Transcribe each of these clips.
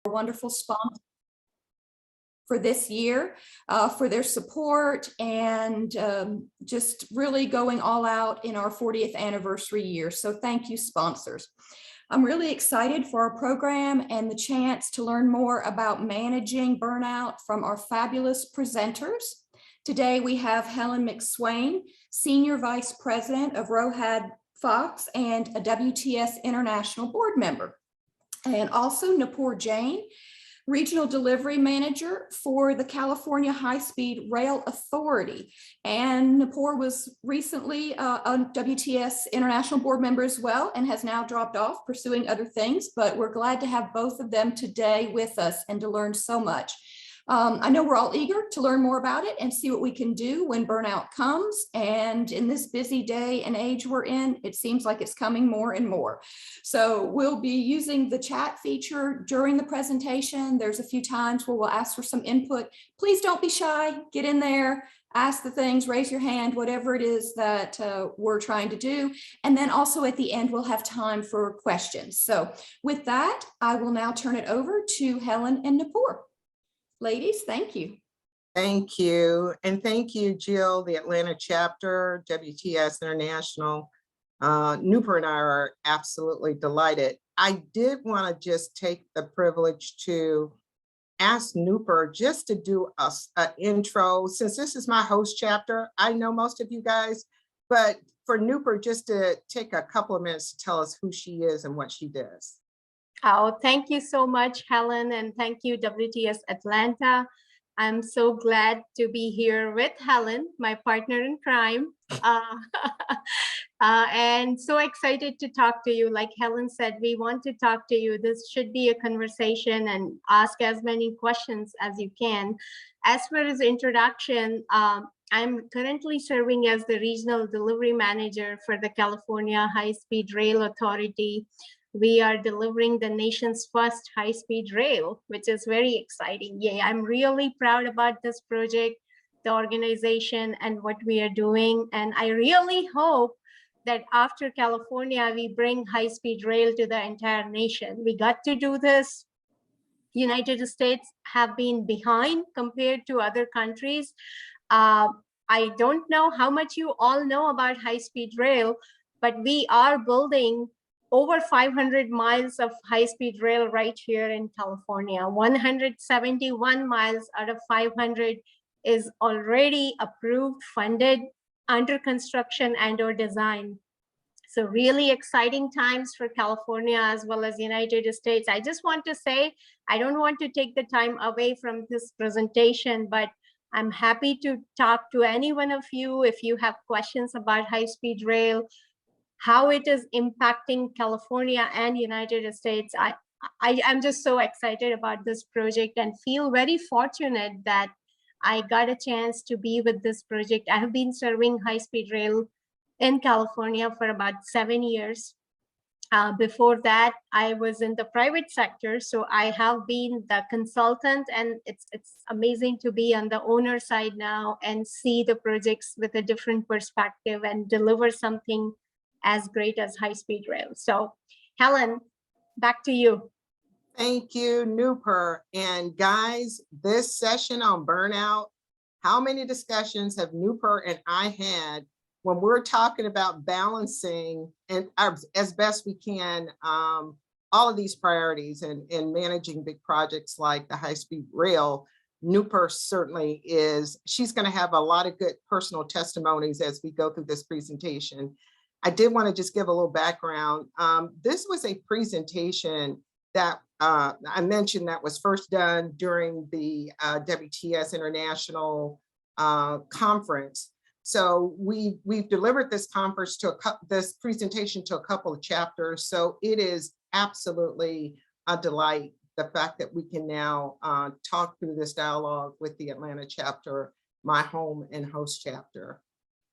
wonderful sponsor for this year, for their support and just really going all out in our 40th anniversary year. So thank you, sponsors. I'm really excited for our program and the chance to learn more about managing burnout from our fabulous presenters. Today we have Helen McSwain, Senior Vice President of Rohad Fox and a WTS International Board Member, and also Nupur Jain, Regional Delivery Manager for the California High-Speed Rail Authority. And Nupur was recently a WTS International Board Member as well and has now dropped off pursuing other things, but we're glad to have both of them today with us and to learn so much. I know we're all eager to learn more about it and see what we can do when burnout comes. And in this busy day and age we're in, it seems like it's coming more and more. So we'll be using the chat feature during the presentation. There's a few times where we'll ask for some input. Please don't be shy, get in there, ask the things, raise your hand, whatever it is that we're trying to do. And then also at the end, we'll have time for questions. So with that, I will now turn it over to Helen and Nupur. Ladies, thank you. Thank you. And thank you, Jill, the Atlanta chapter, WTS International. Nupur and I are absolutely delighted. I did want to just take the privilege to ask Nupur just to do an intro. Since this is my host chapter, I know most of you guys, but for Nupur just to take a couple of minutes to tell us who she is and what she does. Oh, thank you so much, Helen, and thank you, WTS Atlanta. I'm so glad to be here with Helen, my partner in crime, and so excited to talk to you. Like Helen said, we want to talk to you. This should be a conversation and ask as many questions as you can. As far as introduction, I'm currently serving as the Regional Delivery Manager for the California High-Speed Rail Authority. We are delivering the nation's first high-speed rail, which is very exciting. Yeah, I'm really proud about this project, the organization, and what we are doing. And I really hope that after California, we bring high-speed rail to the entire nation. We got to do this. United States have been behind compared to other countries. I don't know how much you all know about high-speed rail, but we are building over 500 miles of high-speed rail right here in California. 171 miles out of 500 is already approved, funded, under construction and or design. So really exciting times for California as well as United States. I just want to say, I don't want to take the time away from this presentation, but I'm happy to talk to any one of you if you have questions about high-speed rail, how it is impacting California and United States. I'm just so excited about this project and feel very fortunate that I got a chance to be with this project. I have been serving high-speed rail in California for about 7 years. Before that, I was in the private sector, so I have been the consultant, and it's amazing to be on the owner side now and see the projects with a different perspective and deliver something as great as high-speed rail. So Helen, back to you. Thank you, Nupur. And guys, this session on burnout, how many discussions have Nupur and I had when we're talking about balancing and as best we can all of these priorities and managing big projects like the high-speed rail? Nupur certainly is. She's going to have a lot of good personal testimonies as we go through this presentation. I did want to just give a little background. This was a presentation that I mentioned that was first done during the WTS International conference. So we've delivered this conference to this presentation to a couple of chapters. So it is absolutely a delight, the fact that we can now talk through this dialogue with the Atlanta chapter, my home and host chapter.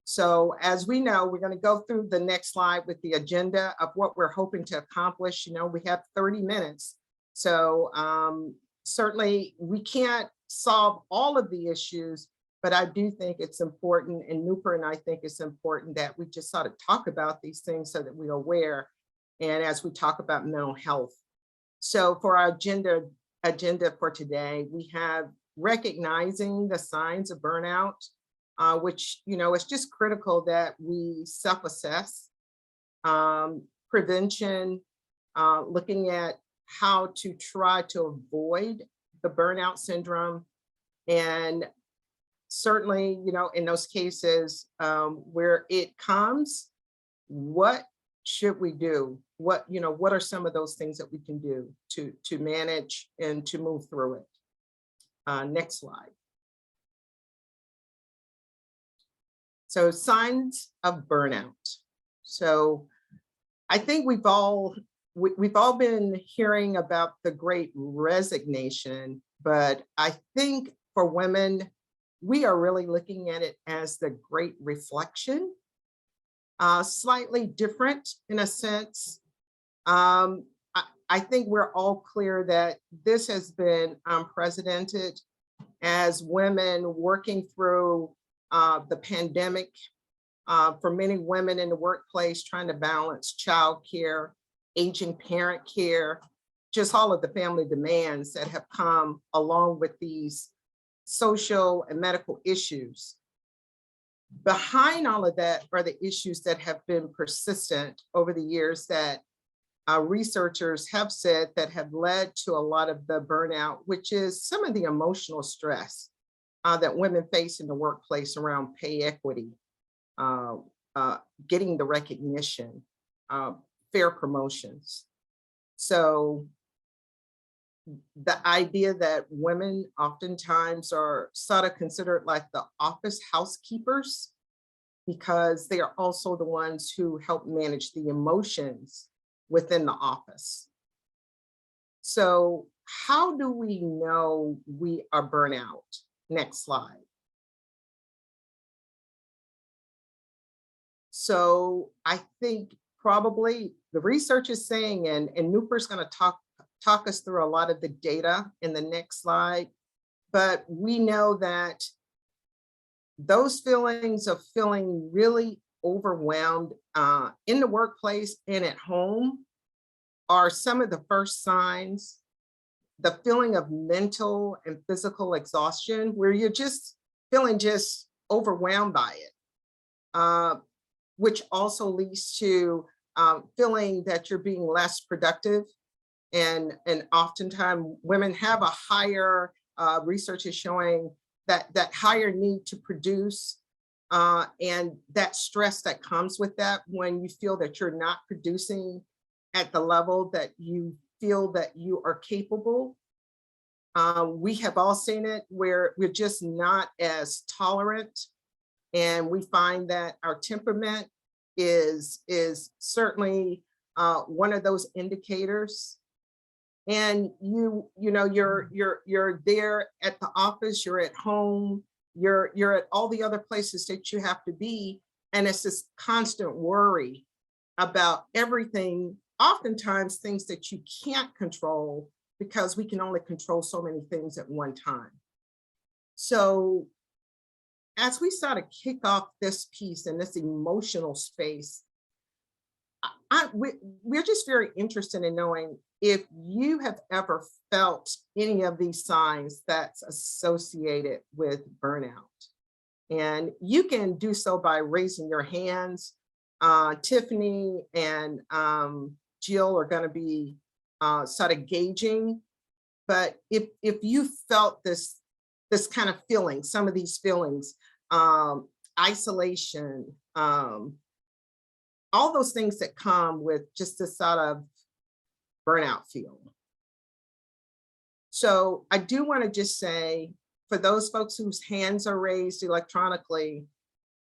So as we know, we're going to go through the next slide with the agenda of what we're hoping to accomplish. You know, we have 30 minutes. So certainly we can't solve all of the issues, but I do think it's important, and Nupur and I think it's important that we just sort of talk about these things so that we're aware. And as we talk about mental health. So for our agenda agenda for today. We have recognizing the signs of burnout, which, it's just critical that we self-assess, prevention, looking at how to try to avoid the burnout syndrome. And certainly, in those cases where it comes, what should we do? What are some of those things that we can do to manage and to move through it? Next slide. So signs of burnout. So I think we've all been hearing about the great resignation, but I think for women, we are really looking at it as the great reflection, slightly different in a sense. I think we're all clear that this has been unprecedented as women working through the pandemic. For many women in the workplace, trying to balance childcare, aging parent care, just all of the family demands that have come along with these social and medical issues. Behind all of that are the issues that have been persistent over the years that researchers have said that have led to a lot of the burnout, which is some of the emotional stress that women face in the workplace around pay equity, getting the recognition, fair promotions. So the idea that women oftentimes are sort of considered like the office housekeepers, because they are also the ones who help manage the emotions within the office. So how do we know we are burnout? Next slide. So I think probably the research is saying, and Nooper's going to talk us through a lot of the data in the next slide, but we know that those feelings of feeling really overwhelmed in the workplace and at home are some of the first signs. The feeling of mental and physical exhaustion, where you're just feeling just overwhelmed by it, which also leads to feeling that you're being less productive. And oftentimes women have a higher, research is showing that higher need to produce, and that stress that comes with that when you feel that you're not producing at the level that you feel that you are capable. We have all seen it where we're just not as tolerant, and we find that our temperament is certainly one of those indicators. And you're there at the office, you're at home, you're at all the other places that you have to be, and it's this constant worry about everything, oftentimes things that you can't control, because we can only control so many things at one time. So as we start to kick off this piece in this emotional space, we're just very interested in knowing if you have ever felt any of these signs that's associated with burnout. And you can do so by raising your hands. Tiffany and Jill are going to be sort of gauging, but if you felt this kind of feeling, some of these feelings, isolation, all those things that come with just this sort of burnout feel. So I do want to just say, for those folks whose hands are raised electronically,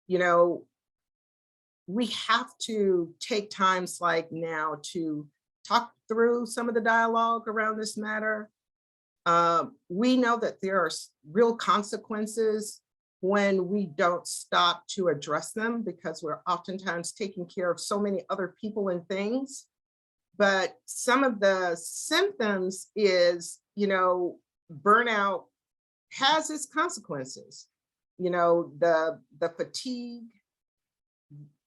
we have to take times like now to talk through some of the dialogue around this matter. We know that there are real consequences when we don't stop to address them, because we're oftentimes taking care of so many other people and things. But some of the symptoms is, burnout has its consequences. The fatigue,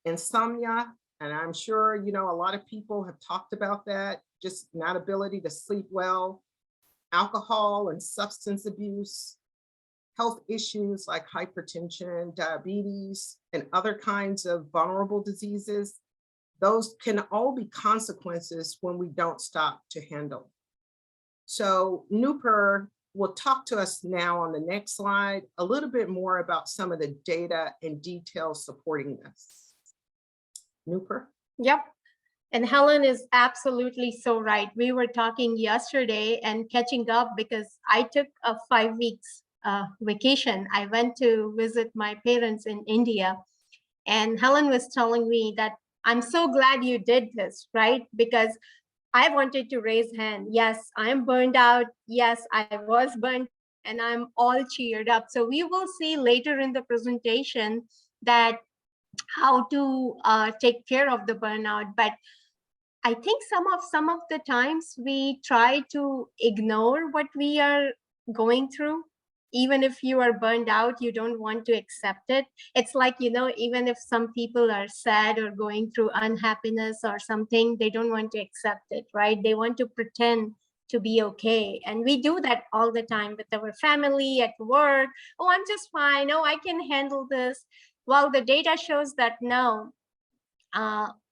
insomnia, and I'm sure, a lot of people have talked about that, just not ability to sleep well. alcohol and substance abuse, health issues like hypertension, diabetes, and other kinds of vulnerable diseases. Those can all be consequences when we don't stop to handle. So Nupur will talk to us now on the next slide a little bit more about some of the data and details supporting this. Nupur? Yep. And Helen is absolutely so right. We were talking yesterday and catching up because I took a 5 weeks vacation. I went to visit my parents in India. And Helen was telling me that I'm so glad you did this, right? Because I wanted to raise hand. Yes, I'm burned out. Yes, I was burned and I'm all cheered up. So we will see later in the presentation that how to take care of the burnout. But I think some of the times we try to ignore what we are going through. Even if you are burned out, you don't want to accept it. It's like, you know, even if some people are sad or going through unhappiness or something, they don't want to accept it, right? They want to pretend to be okay. And we do that all the time with our family, at work. Oh, I'm just fine. Oh, I can handle this. Well, the data shows that no,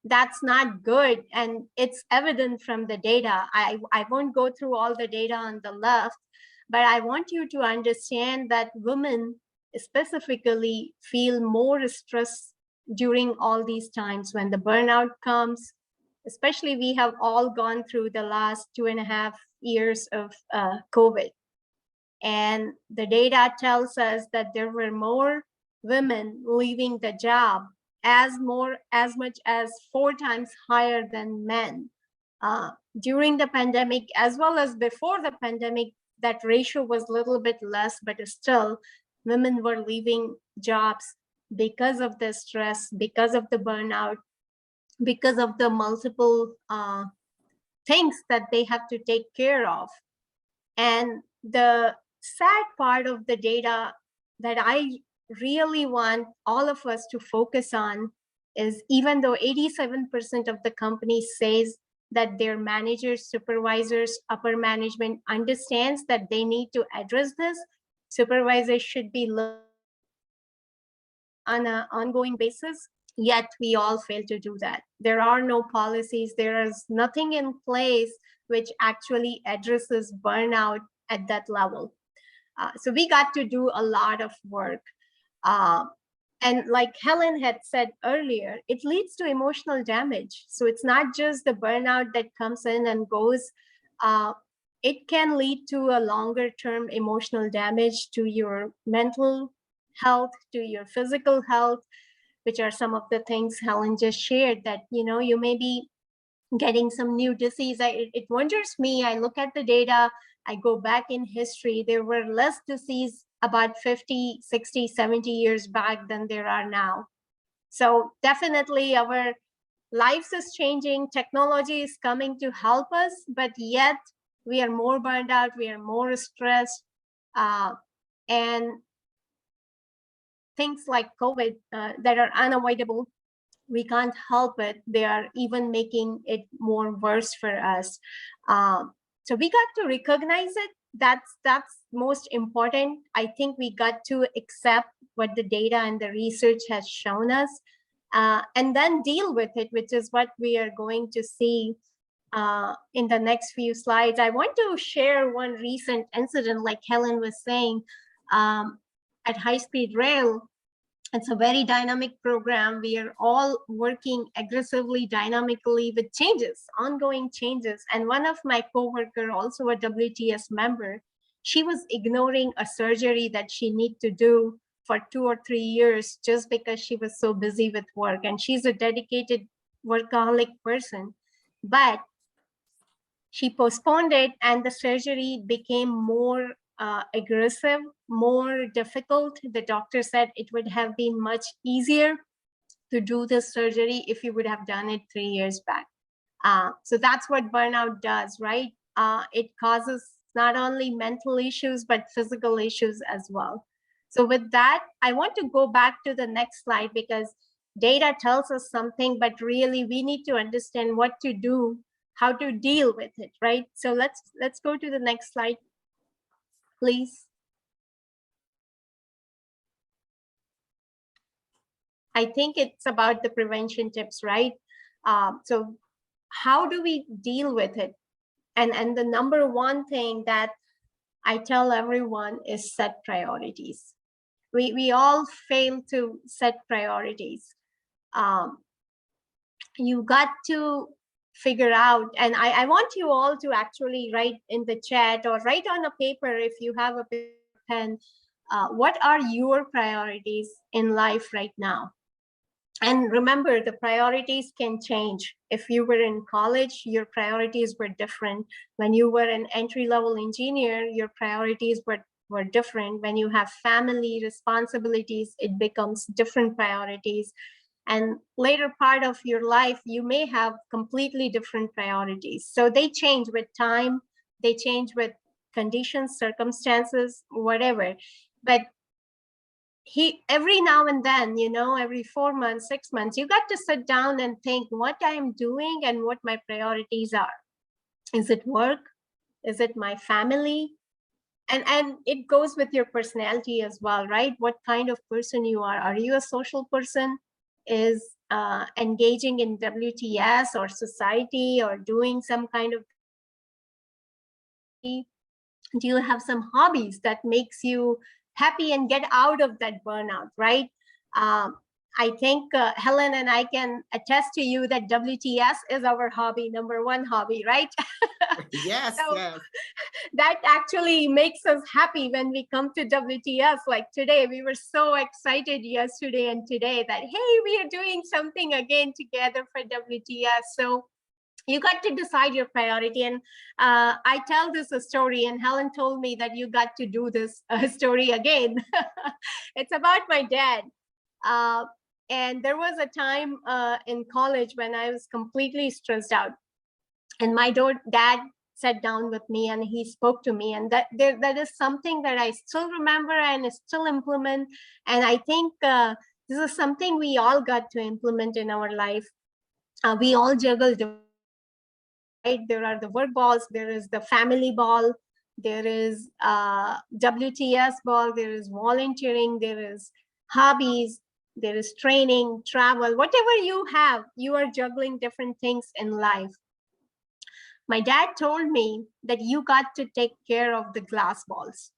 that's not good. And it's evident from the data. I won't go through all the data on the left, but I want you to understand that women specifically feel more stress during all these times when the burnout comes. Especially, we have all gone through the last 2.5 years of COVID. And the data tells us that there were more women leaving the job, as much as 4 times higher than men. During the pandemic, as well as before the pandemic, that ratio was a little bit less, but still women were leaving jobs because of the stress, because of the burnout, because of the multiple things that they have to take care of. And the sad part of the data that I really want all of us to focus on is, even though 87% of the company says that their managers, supervisors, upper management understands that they need to address this, supervisors should be on an ongoing basis, yet we all fail to do that. There are no policies, there is nothing in place which actually addresses burnout at that level. So we got to do a lot of work. And like Helen had said earlier, it leads to emotional damage. So it's not just the burnout that comes in and goes. It can lead to a longer term emotional damage to your mental health, to your physical health, which are some of the things Helen just shared, that, you know, you may be getting some new disease. It wonders me. I look at the data, I go back in history, there were less disease about 50, 60, 70 years back than there are now. So definitely our lives is changing, technology is coming to help us, but yet we are more burned out, we are more stressed, and things like COVID that are unavoidable, we can't help it. They are even making it more worse for us. So we got to recognize it. That's most important. I think we got to accept what the data and the research has shown us, and then deal with it, which is what we are going to see in the next few slides. I want to share one recent incident, like Helen was saying, at High Speed Rail. It's a very dynamic program. We are all working aggressively, dynamically with changes, ongoing changes. And one of my coworker, also a WTS member, she was ignoring a surgery that she need to do for 2 or 3 years just because she was so busy with work. And she's a dedicated workaholic person. But she postponed it, and the surgery became more aggressive, more difficult. The doctor said it would have been much easier to do this surgery if you would have done it 3 years back. So that's what burnout does, right? It causes not only mental issues, but physical issues as well. So with that, I want to go back to the next slide, because data tells us something, but really we need to understand what to do, how to deal with it, right? So let's go to the next slide. please. I think it's about the prevention tips, right? So how do we deal with it? And the number one thing that I tell everyone is set priorities. We all fail to set priorities. You got to figure out, and I want you all to actually write in the chat or write on a paper if you have a pen, what are your priorities in life right now? And remember, the priorities can change. If you were in college, your priorities were different. When you were an entry-level engineer, your priorities were different. When you have family responsibilities, it becomes different priorities. And later part of your life, you may have completely different priorities. So they change with time, they change with conditions, circumstances, whatever. But every now and then, every 4 months, 6 months, you got to sit down and think what I'm doing and what my priorities are. Is it work? Is it my family? And it goes with your personality as well, right? What kind of person you are. Are you a social person? Is engaging in WTS or society or doing some kind of, do you have some hobbies that makes you happy and get out of that burnout, right? I think Helen and I can attest to you that WTS is our hobby, number one hobby, right? Yes, So yes. that actually makes us happy when we come to WTS. Like today, we were so excited yesterday and today that, hey, we are doing something again together for WTS. So you got to decide your priority. And I tell this a story, and Helen told me that you got to do this story again. It's about my dad. And there was a time in college when I was completely stressed out. And my dad sat down with me and he spoke to me. And that is something that I still remember and still implement. And I think this is something we all got to implement in our life. We all juggle, right? There are the work balls, there is the family ball, there is WTS ball, there is volunteering, there is hobbies, there is training, travel, whatever you have, you are juggling different things in life. My dad told me that you got to take care of the glass balls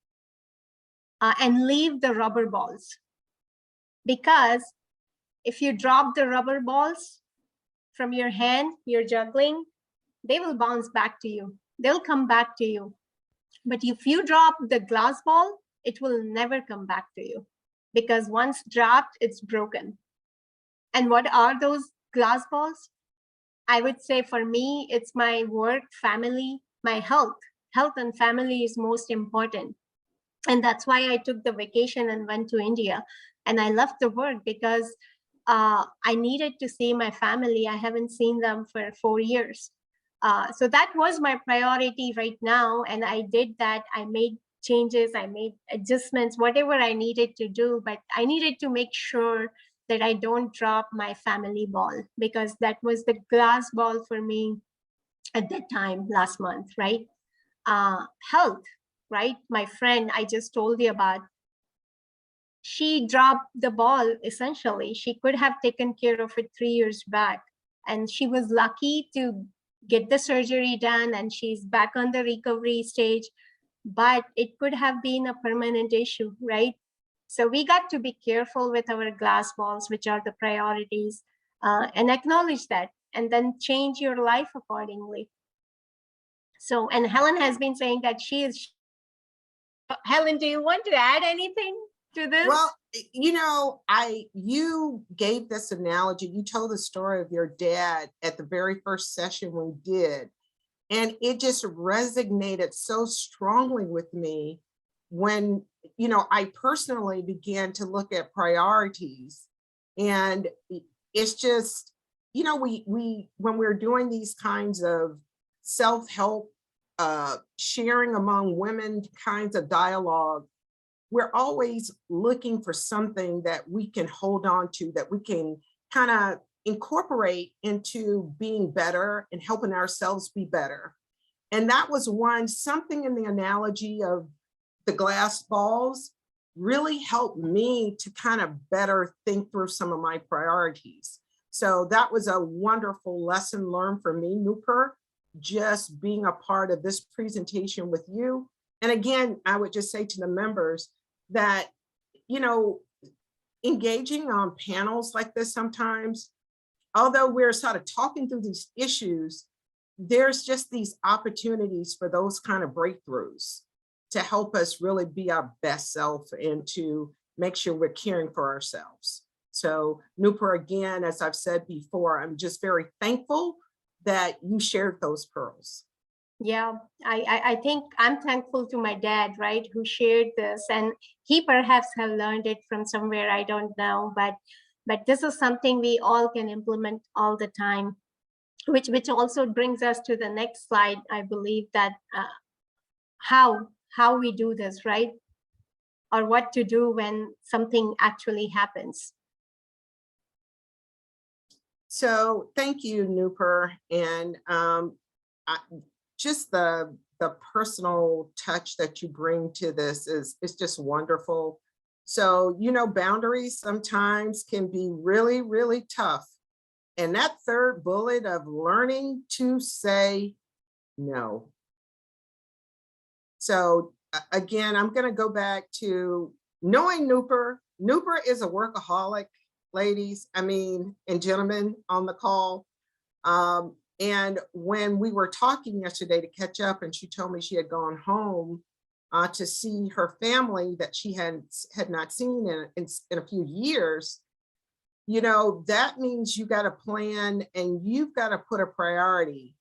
and leave the rubber balls. Because if you drop the rubber balls from your hand, you're juggling, they will bounce back to you. They'll come back to you. But if you drop the glass ball, it will never come back to you, because once dropped, it's broken. And what are those glass balls? I would say for me, it's my work, family, my health. Health and family is most important. And that's why I took the vacation and went to India. And I left the work because I needed to see my family. I haven't seen them for 4 years. So that was my priority right now. And I did that. I made changes, I made adjustments, whatever I needed to do. But I needed to make sure that I don't drop my family ball, because that was the glass ball for me at that time last month, right? Health, right? My friend I just told you about, she dropped the ball essentially. She could have taken care of it 3 years back. And she was lucky to get the surgery done and she's back on the recovery stage. But it could have been a permanent issue, right? So we got to be careful with our glass balls, which are the priorities, and acknowledge that, and then change your life accordingly. So, and Helen has been saying that she is. Helen, do you want to add anything to this? Well, you gave this analogy. You told the story of your dad at the very first session we did. And it just resonated so strongly with me when, I personally began to look at priorities. And it's just, we when we're doing these kinds of self-help, sharing among women kinds of dialogue, we're always looking for something that we can hold on to, that we can kind of incorporate into being better and helping ourselves be better. And that was something in the analogy of the glass balls really helped me to kind of better think through some of my priorities. So that was a wonderful lesson learned for me, Nupur, just being a part of this presentation with you. And again, I would just say to the members that, you know, engaging on panels like this sometimes, although we're sort of talking through these issues, there's just these opportunities for those kind of breakthroughs to help us really be our best self and to make sure we're caring for ourselves. So Nupur, again, as I've said before, I'm just very thankful that you shared those pearls. Yeah, I think I'm thankful to my dad, right, who shared this, and he perhaps have learned it from somewhere, I don't know, but this is something we all can implement all the time, which also brings us to the next slide. I believe that how we do this, right, or what to do when something actually happens. So thank you, Nupur, and just the personal touch that you bring to this is just wonderful. So, you know, boundaries sometimes can be really, really tough. And that third bullet of learning to say no. So again, I'm going to go back to knowing Nupur. Nupur is a workaholic, ladies, I mean, and gentlemen on the call. And when we were talking yesterday to catch up, and she told me she had gone home to see her family that she had not seen in a few years, you know, that means you got to plan and you've got to put a priority.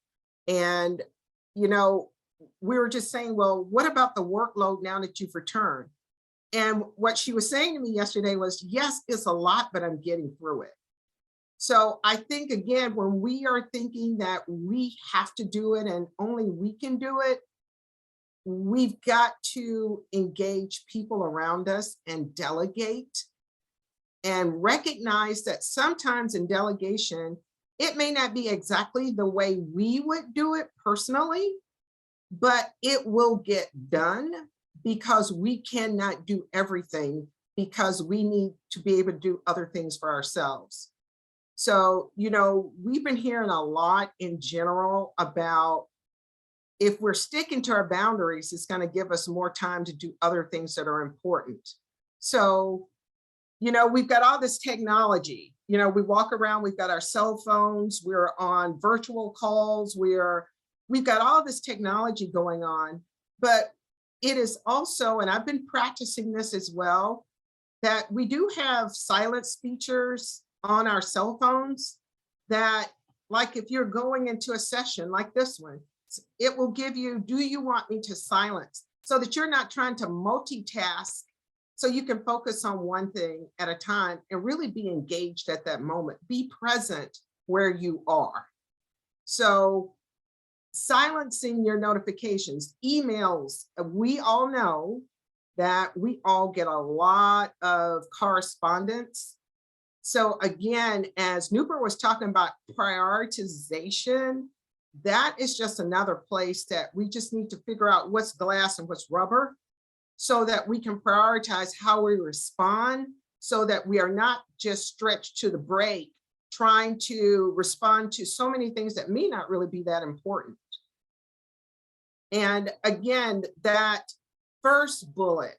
And, you know, we were just saying, well, what about the workload now that you've returned? And what she was saying to me yesterday was, yes, it's a lot, but I'm getting through it. So I think, again, when we are thinking that we have to do it and only we can do it, we've got to engage people around us and delegate and recognize that sometimes in delegation, it may not be exactly the way we would do it personally, but it will get done because we cannot do everything because we need to be able to do other things for ourselves. So, you know, we've been hearing a lot in general about if we're sticking to our boundaries, it's going to give us more time to do other things that are important. So, you know, we've got all this technology, you know, we walk around, we've got our cell phones, we're on virtual calls, we've got all this technology going on, but it is also, and I've been practicing this as well, that we do have silence features on our cell phones that, like if you're going into a session like this one, it will give you, do you want me to silence? So that you're not trying to multitask, so you can focus on one thing at a time and really be engaged at that moment. Be present where you are. So silencing your notifications, emails, we all know that we all get a lot of correspondence. So again, as Nupur was talking about prioritization, that is just another place that we just need to figure out what's glass and what's rubber so that we can prioritize how we respond so that we are not just stretched to the break trying to respond to so many things that may not really be that important. And again, that first bullet,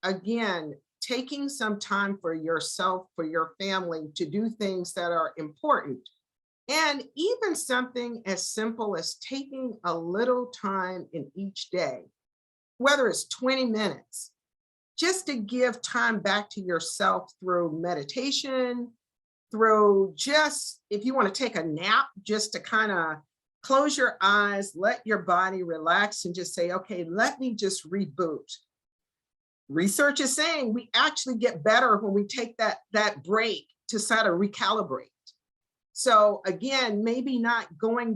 again, taking some time for yourself, for your family to do things that are important. And even something as simple as taking a little time in each day, whether it's 20 minutes, just to give time back to yourself through meditation, through just, if you want to take a nap, just to kind of close your eyes, let your body relax and just say, okay, let me just reboot. Research is saying we actually get better when we take that break to sort of recalibrate. So again, maybe not going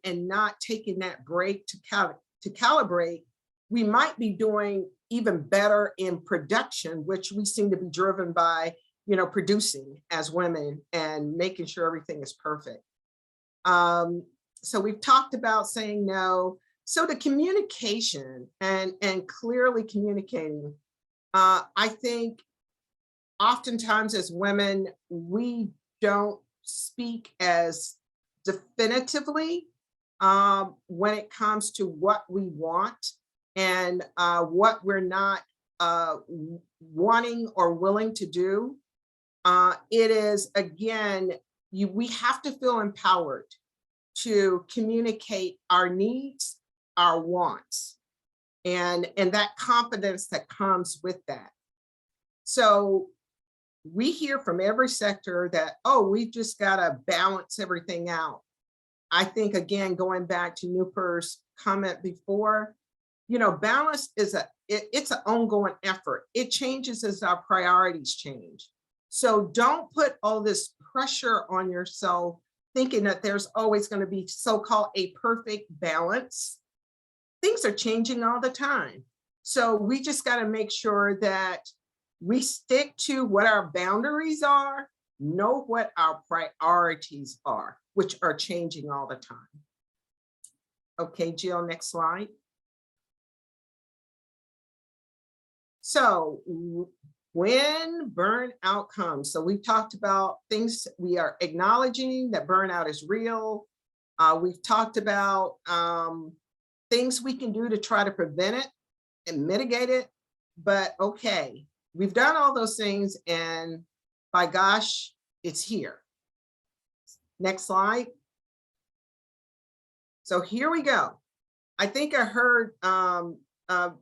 and not taking that break to calibrate. We might be doing even better in production, which we seem to be driven by, you know, producing as women and making sure everything is perfect. So we've talked about saying no. So the communication and clearly communicating, I think oftentimes as women, we don't speak as definitively when it comes to what we want and what we're not wanting or willing to do. It is, again, we have to feel empowered to communicate our needs, our wants, and that confidence that comes with that. So we hear from every sector that, oh, we just got to balance everything out. I think, again, going back to Nuper's comment before, balance is it's an ongoing effort. It changes as our priorities change. So don't put all this pressure on yourself thinking that there's always going to be so-called a perfect balance. Things are changing all the time. So we just got to make sure that we stick to what our boundaries are, know what our priorities are, which are changing all the time. Okay, Jill, next slide. So when burnout comes, so we've talked about things, we are acknowledging that burnout is real. We've talked about things we can do to try to prevent it and mitigate it. But okay, we've done all those things, and by gosh, it's here. Next slide. So here we go. I think I heard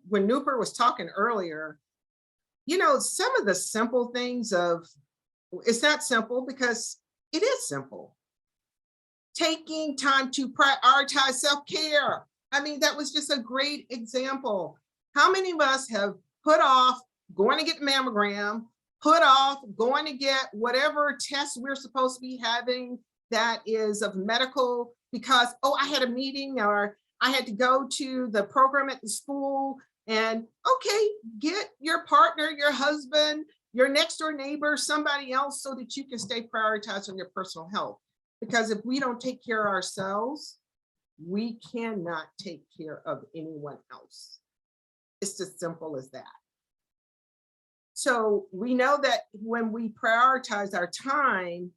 when Nuper was talking earlier, some of the simple things of, it's not simple because it is simple. Taking time to prioritize self-care. I mean, that was just a great example. How many of us have put off going to get the mammogram, put off going to get whatever tests we're supposed to be having that is of medical because, oh, I had a meeting or I had to go to the program at the school, and okay, get your partner, your husband, your next door neighbor, somebody else so that you can stay prioritized on your personal health. Because if we don't take care of ourselves, we cannot take care of anyone else. It's as simple as that. So we know that when we prioritize our time,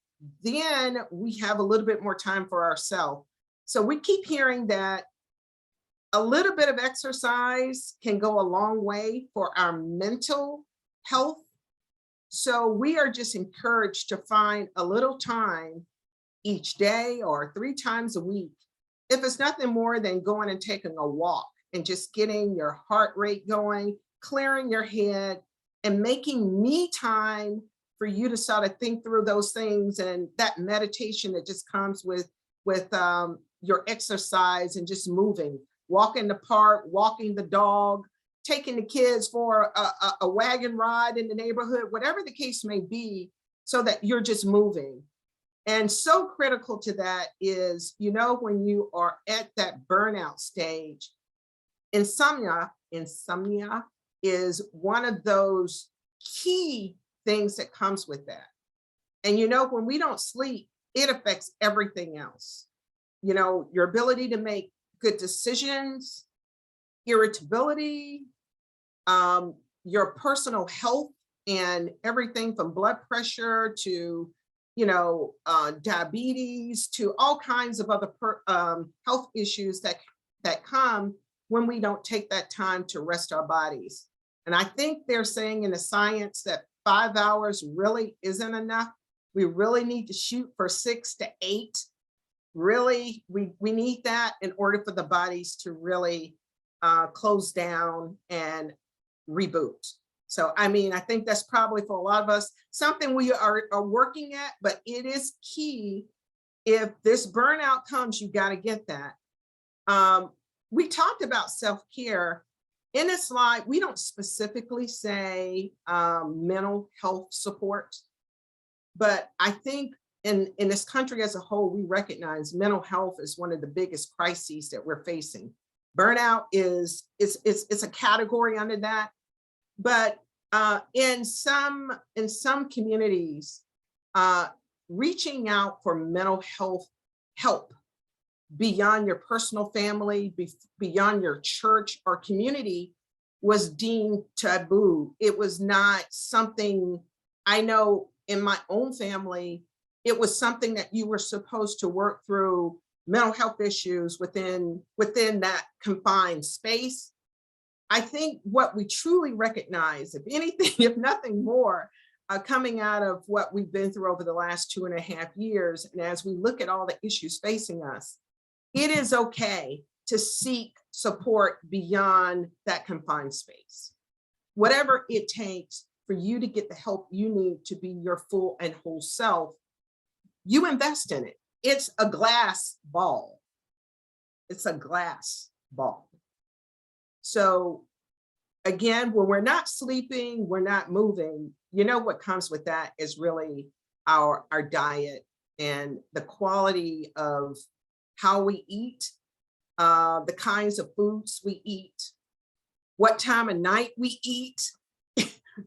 then we have a little bit more time for ourselves. So we keep hearing that a little bit of exercise can go a long way for our mental health. So we are just encouraged to find a little time each day or 3 times a week. If it's nothing more than going and taking a walk and just getting your heart rate going, clearing your head, and making me time for you to sort of think through those things, and that meditation that just comes with your exercise and just moving, walking the park, walking the dog, taking the kids for a wagon ride in the neighborhood, whatever the case may be, so that you're just moving. And so critical to that is, when you are at that burnout stage, insomnia is one of those key things that comes with that. And when we don't sleep, it affects everything else. Your ability to make good decisions, irritability, your personal health, and everything from blood pressure to diabetes to all kinds of other health issues that come when we don't take that time to rest our bodies. And I think they're saying in the science that 5 hours really isn't enough. We really need to shoot for 6 to 8. Really, we need that in order for the bodies to really close down and reboot. So, I mean, I think that's probably for a lot of us something we are working at, but it is key. If this burnout comes, you got to get that. We talked about self-care. In this slide, we don't specifically say mental health support, but I think in this country as a whole, we recognize mental health is one of the biggest crises that we're facing. Burnout is a category under that, but in some communities, reaching out for mental health help beyond your personal family, beyond your church or community was deemed taboo. It was not something, I know in my own family, it was something that you were supposed to work through mental health issues within that confined space. I think what we truly recognize, if anything, if nothing more, coming out of what we've been through over the last 2.5 years, and as we look at all the issues facing us, it is okay to seek support beyond that confined space. Whatever it takes for you to get the help you need to be your full and whole self, you invest in it. It's a glass ball. It's a glass ball. So again, when we're not sleeping, we're not moving, you know what comes with that is really our diet and the quality of how we eat, the kinds of foods we eat, what time of night we eat,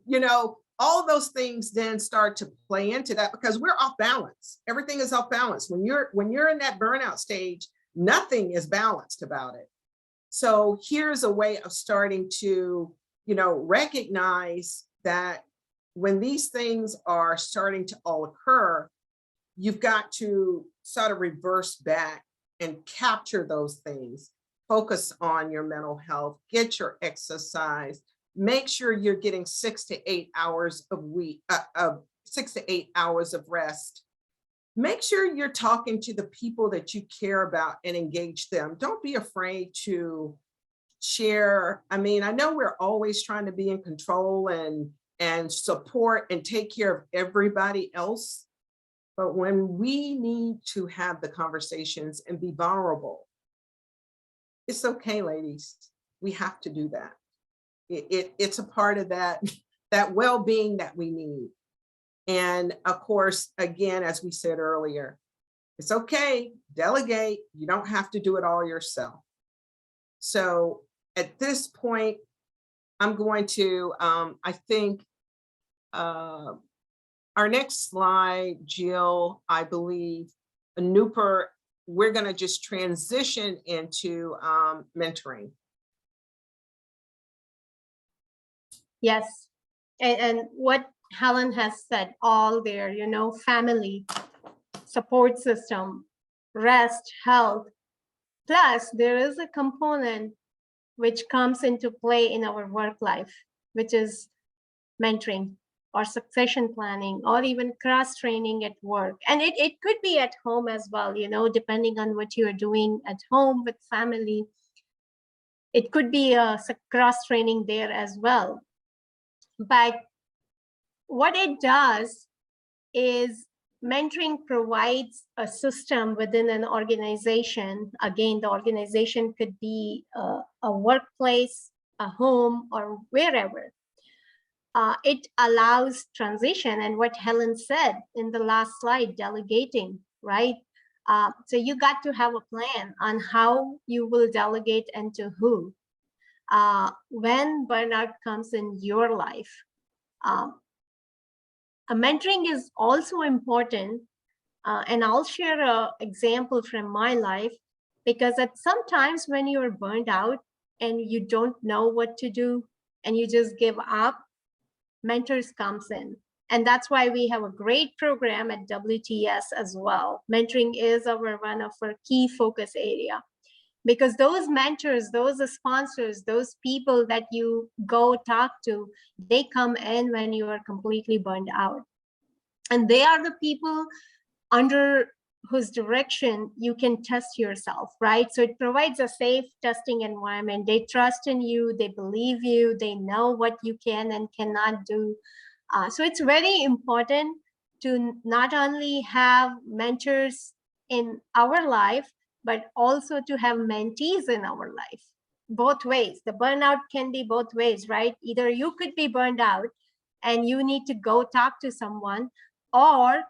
you know, all of those things then start to play into that because we're off balance. Everything is off balance. When you're in that burnout stage, nothing is balanced about it. So here's a way of starting to, you know, recognize that when these things are starting to all occur, you've got to sort of reverse back and capture those things. Focus on your mental health, get your exercise, make sure you're getting 6 to 8 hours of 6 to 8 hours of rest. Make sure you're talking to the people that you care about and engage them. Don't be afraid to share. I mean, I know we're always trying to be in control and support and take care of everybody else. But when we need to have the conversations and be vulnerable, it's okay, ladies. We have to do that. It's a part of that well-being that we need. And of course, again, as we said earlier, it's okay, delegate. You don't have to do it all yourself. So at this point, I'm going to, I think, our next slide, Jill, I believe, Nooper, we're going to just transition into mentoring. Yes. And what Helen has said, all there, you know, family, support system, rest, health. Plus, there is a component which comes into play in our work life, which is mentoring or succession planning or even cross training at work. And it could be at home as well, you know, depending on what you're doing at home with family. It could be a cross training there as well. But what it does is mentoring provides a system within an organization. Again, the organization could be a workplace, a home, or wherever. It allows transition, and what Helen said in the last slide, delegating, right? So you got to have a plan on how you will delegate and to who. When burnout comes in your life, mentoring is also important. And I'll share an example from my life, because at sometimes when you're burned out and you don't know what to do and you just give up, mentors comes in. And that's why we have a great program at WTS as well. Mentoring is one of our key focus area, because those mentors, those sponsors, those people that you go talk to, they come in when you are completely burned out. And they are the people under whose direction you can test yourself, right? So it provides a safe testing environment. They trust in you, they believe you, they know what you can and cannot do. So it's very important to not only have mentors in our life, but also to have mentees in our life, both ways. The burnout can be both ways, right? Either you could be burned out and you need to go talk to someone, or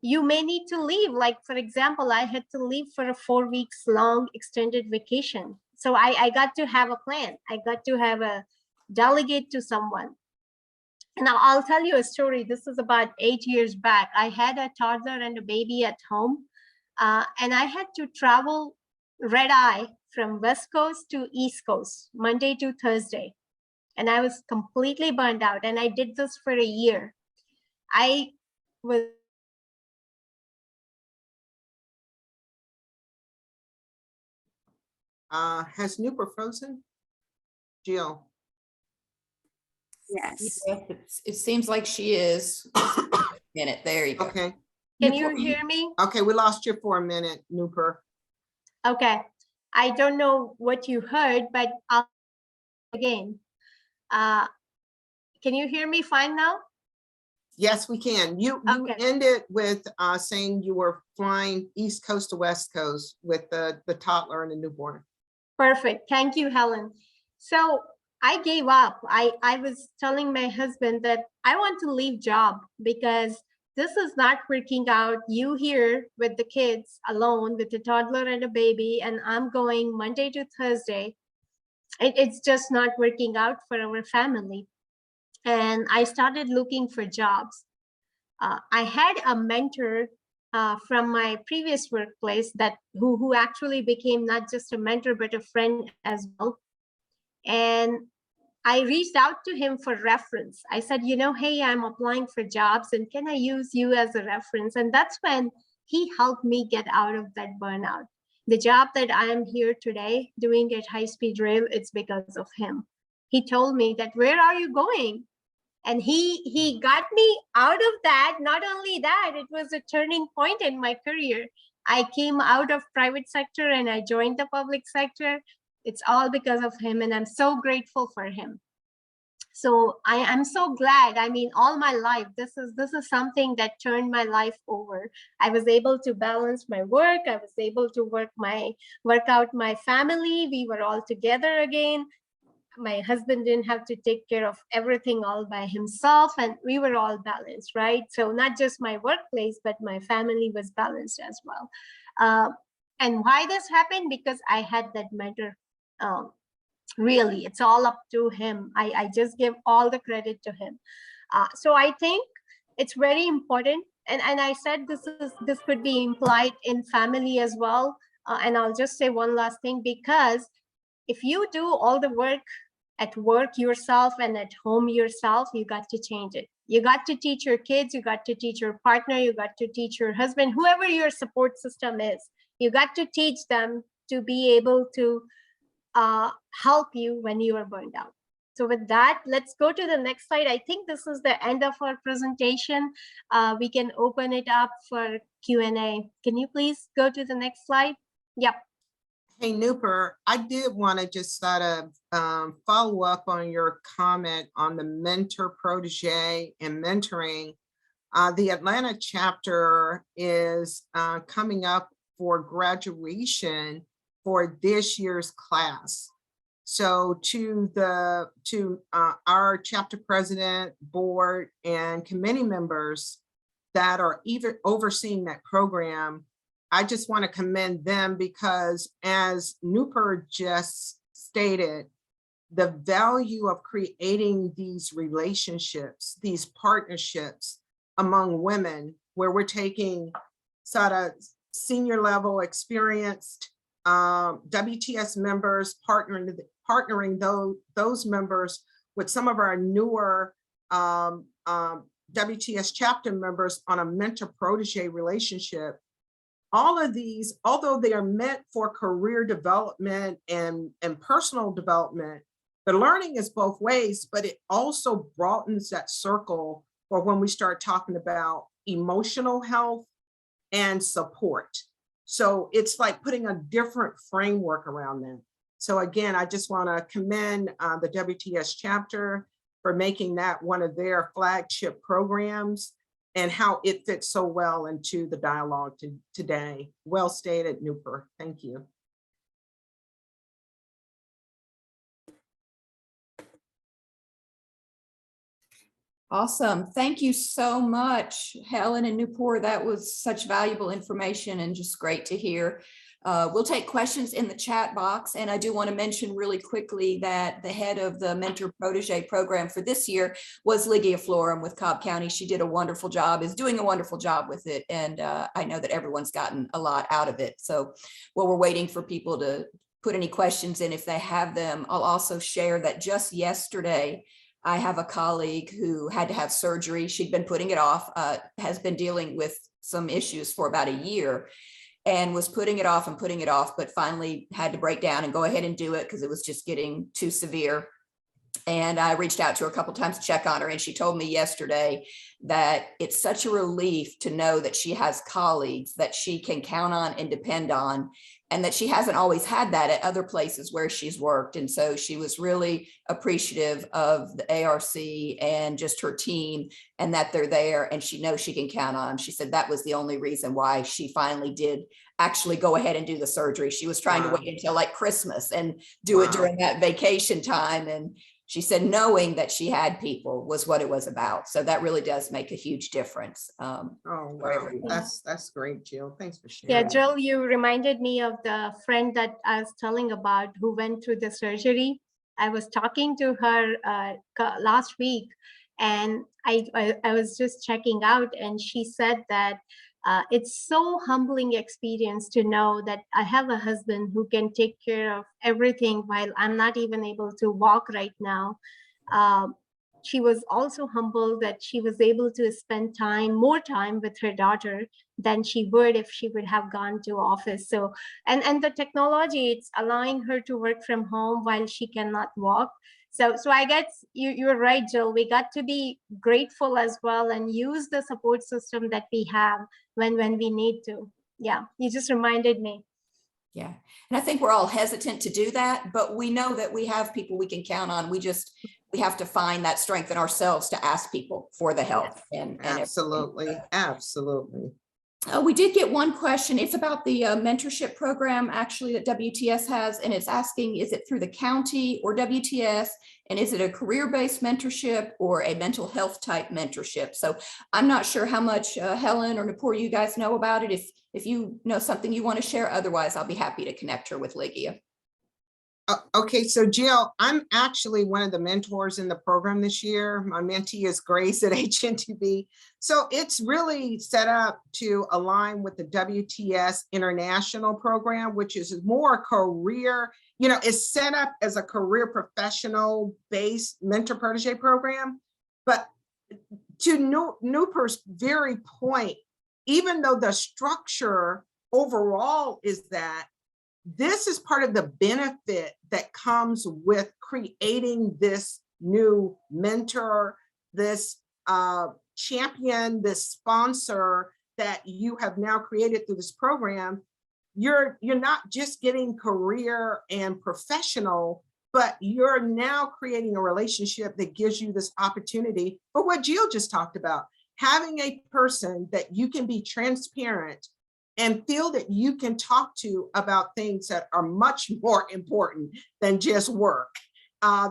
you may need to leave. Like, for example, I had to leave for a 4 weeks long extended vacation. So I got to have a plan. I got to have a delegate to someone. And I'll tell you a story. This is about 8 years back. I had a toddler and a baby at home, and I had to travel red eye from West Coast to East Coast, Monday to Thursday. And I was completely burned out. And I did this for a year. I was Has Newport frozen? Jill? Yes. Yes, it seems like she is. Minute, there you go. Okay, Can you Newport, hear me? okay, we lost you for a minute, Newport. Okay. I don't know what you heard, but I'll again. Can you hear me fine now? Yes, we can. You Okay. ended with saying you were flying East Coast to West Coast with the toddler and the newborn. Perfect. Thank you, Helen. So I gave up. I was telling my husband that I want to leave job because this is not working out. You here with the kids alone with a toddler and a baby, and I'm going Monday to Thursday. It's just not working out for our family. And I started looking for jobs. I had a mentor from my previous workplace that who actually became not just a mentor, but a friend as well. And I reached out to him for reference. I said, hey, I'm applying for jobs and can I use you as a reference? And that's when he helped me get out of that burnout. The job that I am here today doing at High Speed Rail, it's because of him. He told me that, where are you going? And he got me out of that. Not only that, it was a turning point in my career. I came out of private sector and I joined the public sector. It's all because of him, and I'm so grateful for him. So I'm so glad. I mean, all my life, this is something that turned my life over. I was able to balance my work. I was able to work out my family. We were all together again. My husband didn't have to take care of everything all by himself, and we were all balanced, right? So not just my workplace, but my family was balanced as well. And why this happened? Because I had that mentor. Really, it's all up to him. I just give all the credit to him. So I think it's very important. And I said this could be implied in family as well. And I'll just say one last thing, because if you do all the work at work yourself and at home yourself, you got to change it. You got to teach your kids, you got to teach your partner, you got to teach your husband, whoever your support system is. You got to teach them to be able to help you when you are burned out. So with that, let's go to the next slide. I think this is the end of our presentation. We can open it up for Q&A. Can you please go to the next slide? Yep. Hey, Newport, I did want to just sort of follow up on your comment on the mentor protege and mentoring. The Atlanta chapter is coming up for graduation for this year's class. So to our chapter president, board, and committee members that are even overseeing that program, I just want to commend them, because as Newport just stated, the value of creating these relationships, these partnerships among women, where we're taking sort of senior level experienced WTS members, partnering those members with some of our newer WTS chapter members on a mentor protege relationship. All of these, although they are meant for career development and personal development, the learning is both ways, but it also broadens that circle for when we start talking about emotional health and support. So it's like putting a different framework around that. So again, I just want to commend the WTS chapter for making that one of their flagship programs, and how it fits so well into the dialogue today. Well stated, Newport. Thank you. Awesome. Thank you so much, Helen and Newport. That was such valuable information and just great to hear. We'll take questions in the chat box. And I do want to mention really quickly that the head of the mentor protege program for this year was Lygia Florum with Cobb County. She did a wonderful job, is doing a wonderful job with it. And I know that everyone's gotten a lot out of it. So while we're waiting for people to put any questions in, if they have them, I'll also share that just yesterday, I have a colleague who had to have surgery. She'd been putting it off, has been dealing with some issues for about a year, and was putting it off, but finally had to break down and go ahead and do it because it was just getting too severe. And I reached out to her a couple times to check on her, and she told me yesterday that it's such a relief to know that she has colleagues that she can count on and depend on, and that she hasn't always had that at other places where she's worked. And so she was really appreciative of the ARC and just her team, and that they're there and she knows she can count on. She said that was the only reason why she finally did actually go ahead and do the surgery. She was trying to wait until like Christmas and do it during that vacation time. And she said knowing that she had people was what it was about. So that really does make a huge difference. Oh, wow. That's great, Jill. Thanks for sharing. Yeah, Jill, you reminded me of the friend that I was telling about who went through the surgery. I was talking to her last week, and I was just checking out, and she said that it's so humbling experience to know that I have a husband who can take care of everything while I'm not even able to walk right now. She was also humbled that she was able to spend more time with her daughter than she would if she would have gone to office. So, and the technology, it's allowing her to work from home while she cannot walk. So I guess you're right, Jill. We got to be grateful as well and use the support system that we have when we need to. Yeah, you just reminded me. Yeah. And I think we're all hesitant to do that, but we know that we have people we can count on. We have to find that strength in ourselves to ask people for the help. And absolutely. We did get one question. It's about the mentorship program actually that WTS has, and it's asking, is it through the county or WTS? And is it a career-based mentorship or a mental health type mentorship? So I'm not sure how much Helen or Nupur, you guys know about it. If you know something you want to share, otherwise I'll be happy to connect her with Lygia. Okay, so Jill, I'm actually one of the mentors in the program this year. My mentee is Grace at HNTB. So it's really set up to align with the WTS International program, which is more career, it's set up as a career professional based mentor protege program. But to Nupur's very point, even though the structure overall is that, this is part of the benefit that comes with creating this new mentor, this champion, this sponsor that you have now created through this program. You're not just getting career and professional, but you're now creating a relationship that gives you this opportunity for what Jill just talked about, having a person that you can be transparent and feel that you can talk to about things that are much more important than just work.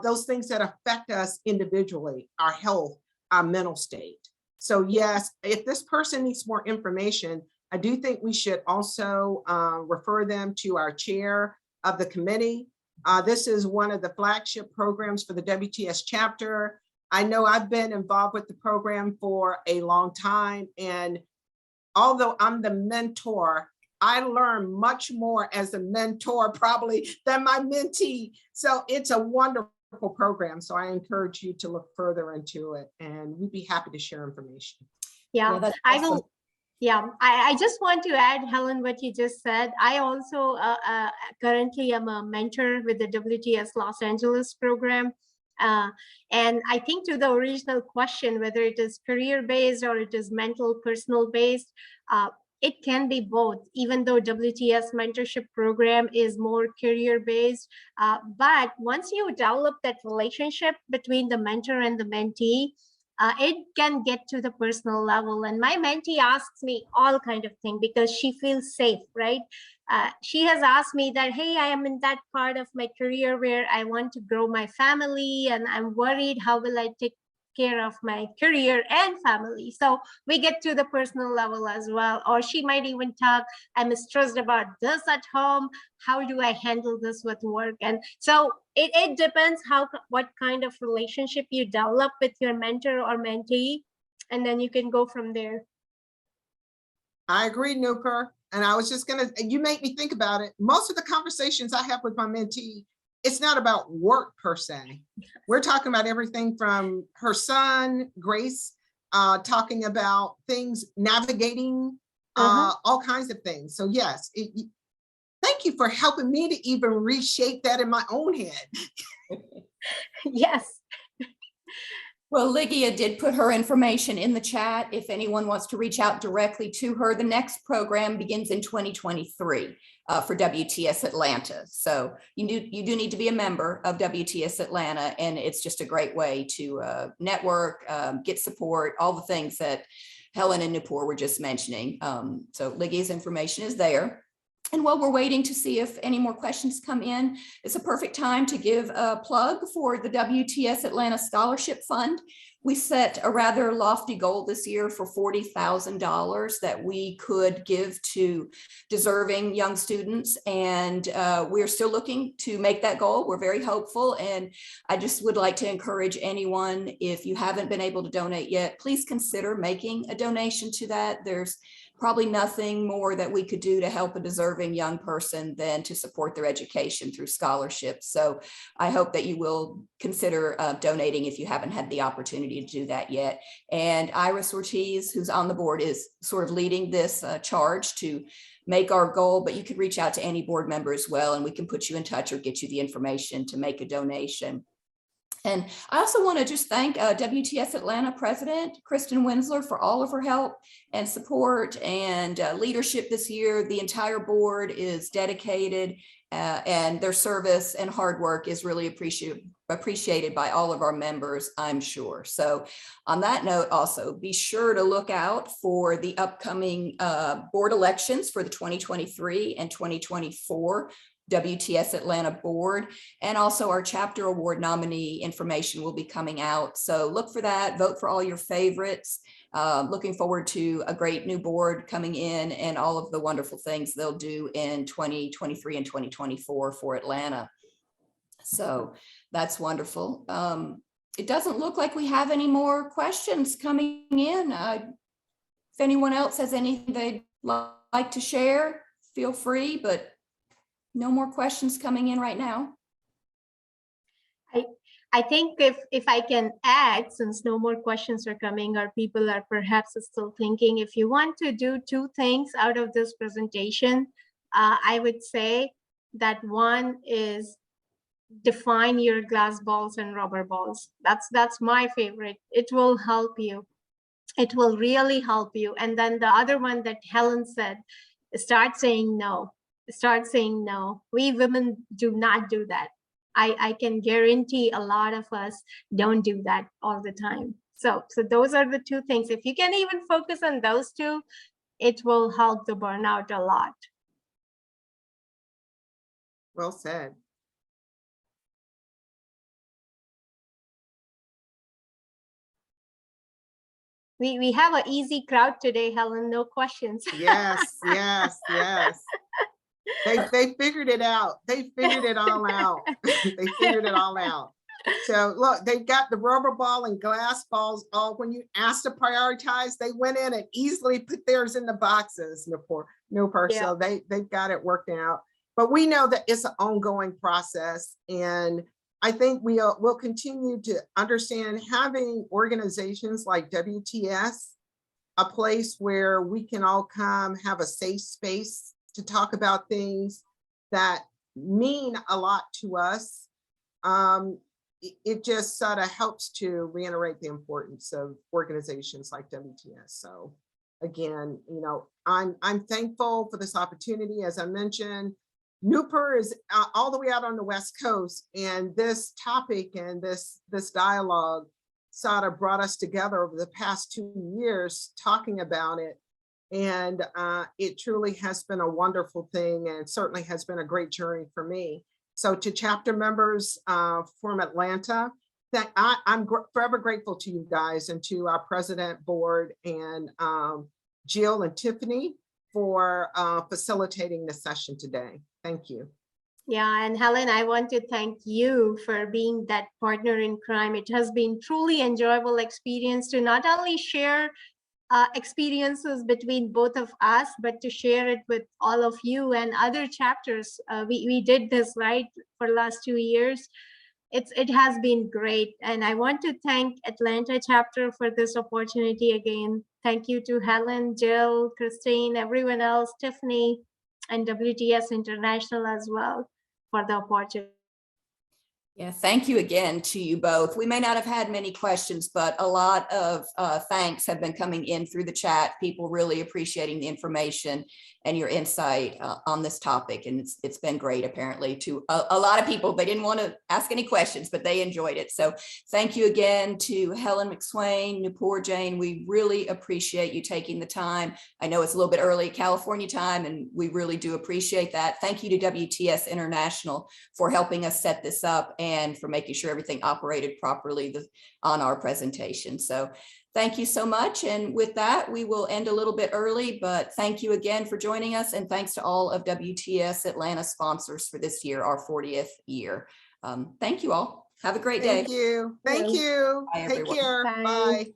Those things that affect us individually, our health, our mental state. So yes, if this person needs more information, I do think we should also refer them to our chair of the committee. This is one of the flagship programs for the WTS chapter. I know I've been involved with the program for a long time, and although I'm the mentor, I learn much more as a mentor probably than my mentee. So it's a wonderful program. So I encourage you to look further into it, and we'd be happy to share information. Yeah, that's I awesome. will. Yeah, I just want to add, Helen, what you just said. I also currently am a mentor with the WTS Los Angeles program. And I think to the original question, whether it is career-based or it is mental, personal-based, it can be both, even though WTS mentorship program is more career-based. But once you develop that relationship between the mentor and the mentee, it can get to the personal level. And my mentee asks me all kind of things because she feels safe, right? She has asked me that, hey, I am in that part of my career where I want to grow my family and I'm worried, how will I take care of my career and family. So we get to the personal level as well. Or she might even talk, I'm stressed about this at home. How do I handle this with work? And so it depends what kind of relationship you develop with your mentor or mentee, and then you can go from there. I agree, Nooper. And I was just you make me think about it. Most of the conversations I have with my mentee, it's not about work per se. We're talking about everything from her son, Grace, talking about things, navigating, all kinds of things. So yes, thank you for helping me to even reshape that in my own head. Yes. Well, Lygia did put her information in the chat if anyone wants to reach out directly to her. The next program begins in 2023 for WTS Atlanta. So you do need to be a member of WTS Atlanta, and it's just a great way to network, get support, all the things that Helen and Nupur were just mentioning. So Lygia's information is there. And while we're waiting to see if any more questions come in, it's a perfect time to give a plug for the WTS Atlanta Scholarship Fund. We set a rather lofty goal this year for $40,000 that we could give to deserving young students. And we're still looking to make that goal. We're very hopeful. And I just would like to encourage anyone, if you haven't been able to donate yet, please consider making a donation to that. There's probably nothing more that we could do to help a deserving young person than to support their education through scholarships. So I hope that you will consider donating if you haven't had the opportunity to do that yet. And Iris Ortiz, who's on the board, is sort of leading this charge to make our goal, but you could reach out to any board member as well, and we can put you in touch or get you the information to make a donation. And I also want to just thank WTS Atlanta President Kristen Winsler for all of her help and support and leadership this year. The entire board is dedicated and their service and hard work is really appreciated by all of our members, I'm sure. So on that note, also be sure to look out for the upcoming board elections for the 2023 and 2024 WTS Atlanta board, and also our chapter award nominee information will be coming out. So look for that, vote for all your favorites. Looking forward to a great new board coming in and all of the wonderful things they'll do in 2023 and 2024 for Atlanta. So that's wonderful. It doesn't look like we have any more questions coming in. If anyone else has anything they'd like to share, feel free, but no more questions coming in right now. I think if I can add, since no more questions are coming or people are perhaps still thinking, if you want to do two things out of this presentation, I would say that one is define your glass balls and rubber balls. That's my favorite. It will help you. It will really help you. And then the other one that Helen said, start saying no. Start saying no. We women do not do that. I can guarantee a lot of us don't do that all the time. So those are the two things. If you can even focus on those two, it will help the burnout a lot. Well said. We have an easy crowd today, Helen, no questions. Yes, yes, yes. They figured it out. They figured it all out. They figured it all out. So look, they've got the rubber ball and glass balls all. When you asked to prioritize, they went in and easily put theirs in the boxes. Nooper. Yeah. So they've got it worked out. But we know that it's an ongoing process, and I think we'll continue to understand having organizations like WTS, a place where we can all come have a safe space to talk about things that mean a lot to us. It just sort of helps to reiterate the importance of organizations like WTS. So again, I'm thankful for this opportunity. As I mentioned, Nooper is all the way out on the West Coast, and this topic and this dialogue sort of brought us together over the past 2 years talking about it. And it truly has been a wonderful thing, and certainly has been a great journey for me. So to chapter members from Atlanta, I'm forever grateful to you guys and to our president, board, and Jill and Tiffany for facilitating the session today. Thank you. Yeah, and Helen, I want to thank you for being that partner in crime. It has been truly enjoyable experience to not only share experiences between both of us, but to share it with all of you and other chapters. We did this right for the last 2 years. It has been great. And I want to thank Atlanta chapter for this opportunity again. Thank you to Helen, Jill, Christine, everyone else, Tiffany, and WTS International as well for the opportunity. Yeah, thank you again to you both. We may not have had many questions, but a lot of thanks have been coming in through the chat. People really appreciating the information and your insight on this topic. And it's been great, apparently, to a lot of people. They didn't want to ask any questions, but they enjoyed it. So thank you again to Helen McSwain, Nupur Jain. We really appreciate you taking the time. I know it's a little bit early California time, and we really do appreciate that. Thank you to WTS International for helping us set this up and for making sure everything operated properly on our presentation. So thank you so much. And with that, we will end a little bit early, but thank you again for joining us. And thanks to all of WTS Atlanta sponsors for this year, our 40th year. Thank you all. Have a great day. Thank you. Thank you. Bye, Take everyone. care. Bye. Bye.